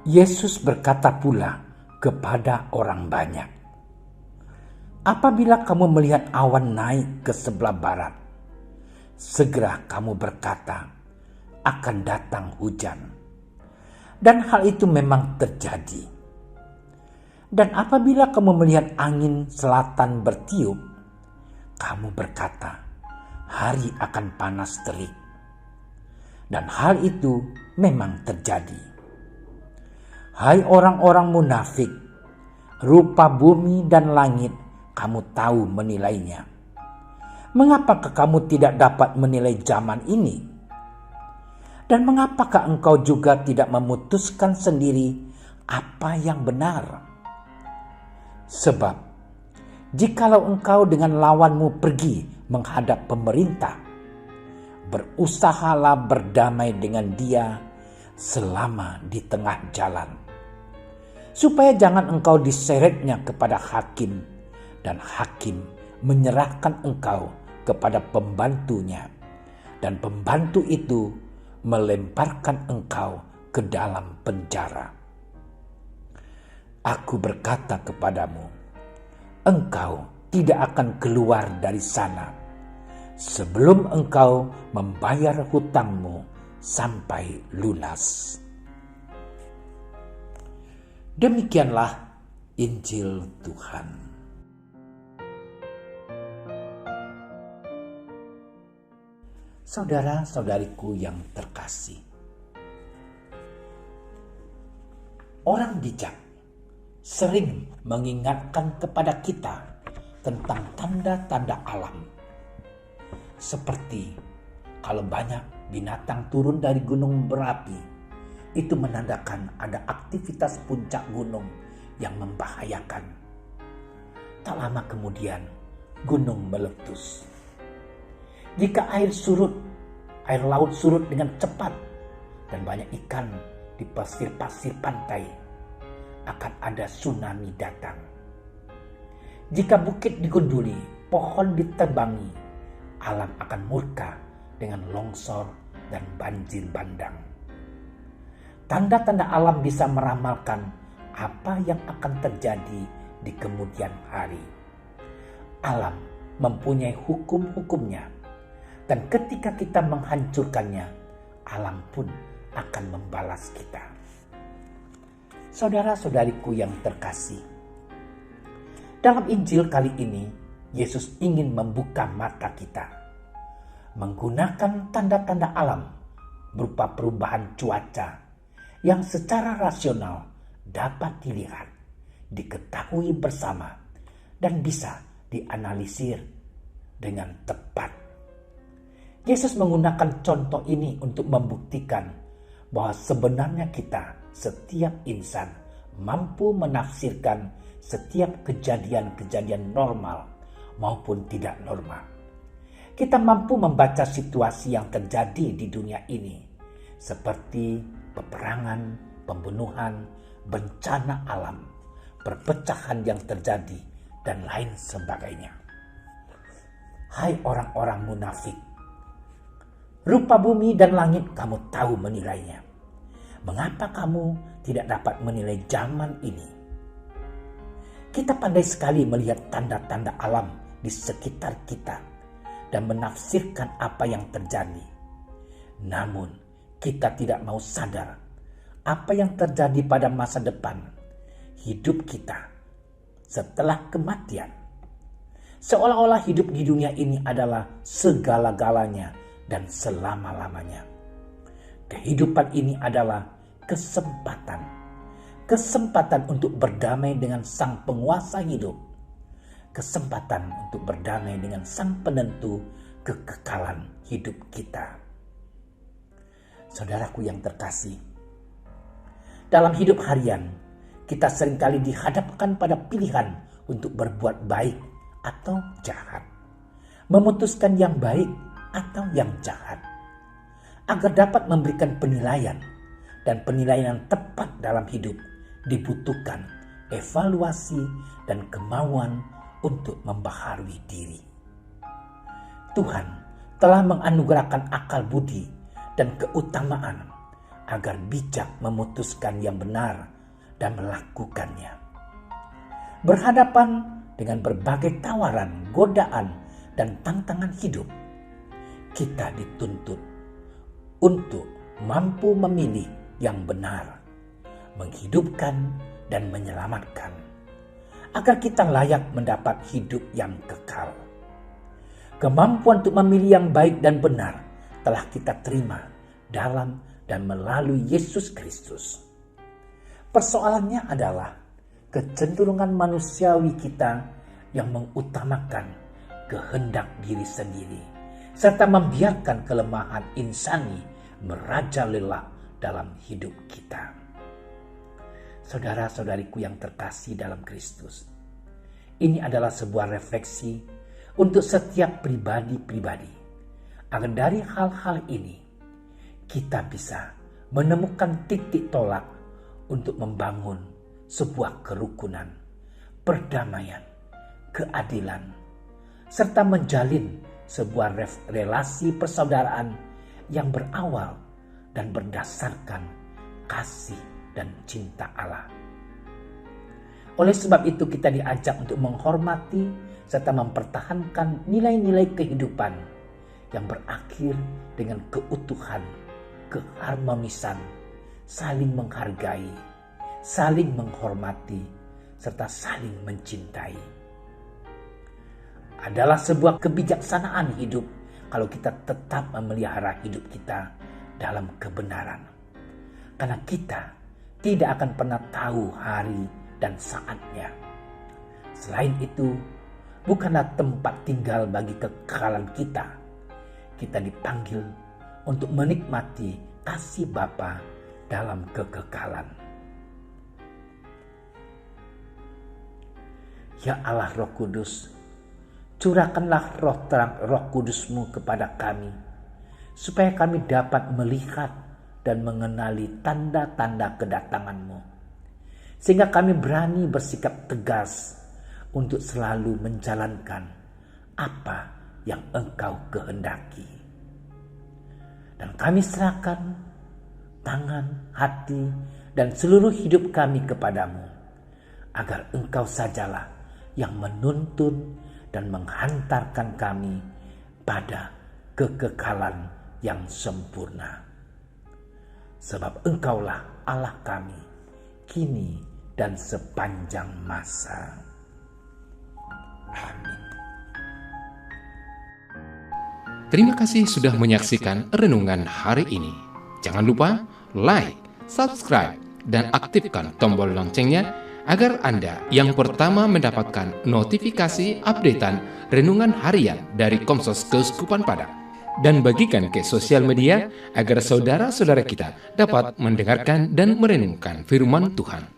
Yesus berkata pula kepada orang banyak, "Apabila kamu melihat awan naik ke sebelah barat, segera kamu berkata, akan datang hujan." Dan hal itu memang terjadi. Dan apabila kamu melihat angin selatan bertiup, kamu berkata, hari akan panas terik. Dan hal itu memang terjadi. Hai orang-orang munafik, rupa bumi dan langit kamu tahu menilainya. Mengapakah kamu tidak dapat menilai zaman ini? Dan mengapakah engkau juga tidak memutuskan sendiri apa yang benar? Sebab, jikalau engkau dengan lawanmu pergi menghadap pemerintah, berusahalah berdamai dengan dia selama di tengah jalan, supaya jangan engkau diseretnya kepada hakim, dan hakim menyerahkan engkau kepada pembantunya, dan pembantu itu melemparkan engkau ke dalam penjara. Aku berkata kepadamu, engkau tidak akan keluar dari sana sebelum engkau membayar hutangmu sampai lunas. Demikianlah Injil Tuhan. Saudara-saudariku yang terkasih, orang bijak sering mengingatkan kepada kita tentang tanda-tanda alam. Seperti kalau banyak binatang turun dari gunung berapi, itu menandakan ada aktivitas puncak gunung yang membahayakan. Tak lama kemudian, gunung meletus. Jika air laut surut dengan cepat dan banyak ikan di pasir-pasir pantai, akan ada tsunami datang. Jika bukit digunduli, pohon ditebangi, alam akan murka dengan longsor dan banjir bandang. Tanda-tanda alam bisa meramalkan apa yang akan terjadi di kemudian hari. Alam mempunyai hukum-hukumnya, dan ketika kita menghancurkannya, alam pun akan membalas kita. Saudara-saudariku yang terkasih, dalam Injil kali ini, Yesus ingin membuka mata kita, menggunakan tanda-tanda alam berupa perubahan cuaca yang secara rasional dapat dilihat, diketahui bersama, dan bisa dianalisir dengan tepat. Yesus menggunakan contoh ini untuk membuktikan bahwa sebenarnya kita, setiap insan, mampu menafsirkan setiap kejadian-kejadian normal maupun tidak normal. Kita mampu membaca situasi yang terjadi di dunia ini, seperti peperangan, pembunuhan, bencana alam, perpecahan yang terjadi, dan lain sebagainya. Hai orang-orang munafik, rupa bumi dan langit kamu tahu menilainya. Mengapa kamu tidak dapat menilai zaman ini? Kita pandai sekali melihat tanda-tanda alam di sekitar kita dan menafsirkan apa yang terjadi. Namun, kita tidak mau sadar apa yang terjadi pada masa depan hidup kita setelah kematian. Seolah-olah hidup di dunia ini adalah segala-galanya dan selama-lamanya. Kehidupan ini adalah kesempatan. kesempatan untuk berdamai dengan Sang Penguasa hidup, kesempatan untuk berdamai dengan Sang Penentu kekekalan hidup kita. Saudaraku yang terkasih, dalam hidup harian kita seringkali dihadapkan pada pilihan untuk berbuat baik atau jahat, memutuskan yang baik atau yang jahat. Agar dapat memberikan penilaian, dan penilaian yang tepat dalam hidup dibutuhkan evaluasi dan kemauan untuk membaharui diri. Tuhan telah menganugerahkan akal budi dan keutamaan agar bijak memutuskan yang benar dan melakukannya. Berhadapan dengan berbagai tawaran, godaan, dan tantangan hidup, kita dituntut untuk mampu memilih yang benar, menghidupkan dan menyelamatkan, agar kita layak mendapat hidup yang kekal. Kemampuan untuk memilih yang baik dan benar telah kita terima dalam dan melalui Yesus Kristus. Persoalannya adalah kecenderungan manusiawi kita yang mengutamakan kehendak diri sendiri, serta membiarkan kelemahan insani merajalela dalam hidup kita. Saudara-saudariku yang terkasih dalam Kristus, ini adalah sebuah refleksi untuk setiap pribadi-pribadi, agar dari hal-hal ini kita bisa menemukan titik tolak untuk membangun sebuah kerukunan, perdamaian, keadilan, serta menjalin sebuah relasi persaudaraan yang berawal dan berdasarkan kasih dan cinta Allah. Oleh sebab itu kita diajak untuk menghormati serta mempertahankan nilai-nilai kehidupan yang berakhir dengan keutuhan, keharmonisan, saling menghargai, saling menghormati, serta saling mencintai. Adalah sebuah kebijaksanaan hidup kalau kita tetap memelihara hidup kita dalam kebenaran. Karena kita tidak akan pernah tahu hari dan saatnya. Selain itu, bukanlah tempat tinggal bagi kekekalan kita. Kita dipanggil untuk menikmati kasih Bapa dalam kekekalan. Ya Allah Roh Kudus, curahkanlah roh terang Roh Kudus-Mu kepada kami, supaya kami dapat melihat dan mengenali tanda-tanda kedatangan-Mu, sehingga kami berani bersikap tegas untuk selalu menjalankan apa yang Engkau kehendaki. Dan kami serahkan tangan, hati, dan seluruh hidup kami kepadamu, agar Engkau sajalah yang menuntun dan menghantarkan kami pada kekekalan yang sempurna. Sebab Engkaulah Allah kami, kini dan sepanjang masa. Amin. Terima kasih sudah menyaksikan renungan hari ini. Jangan lupa like, subscribe, dan aktifkan tombol loncengnya agar Anda yang pertama mendapatkan notifikasi updatean renungan harian dari Komsos Keuskupan Padang. Dan bagikan ke sosial media agar saudara-saudara kita dapat mendengarkan dan merenungkan firman Tuhan.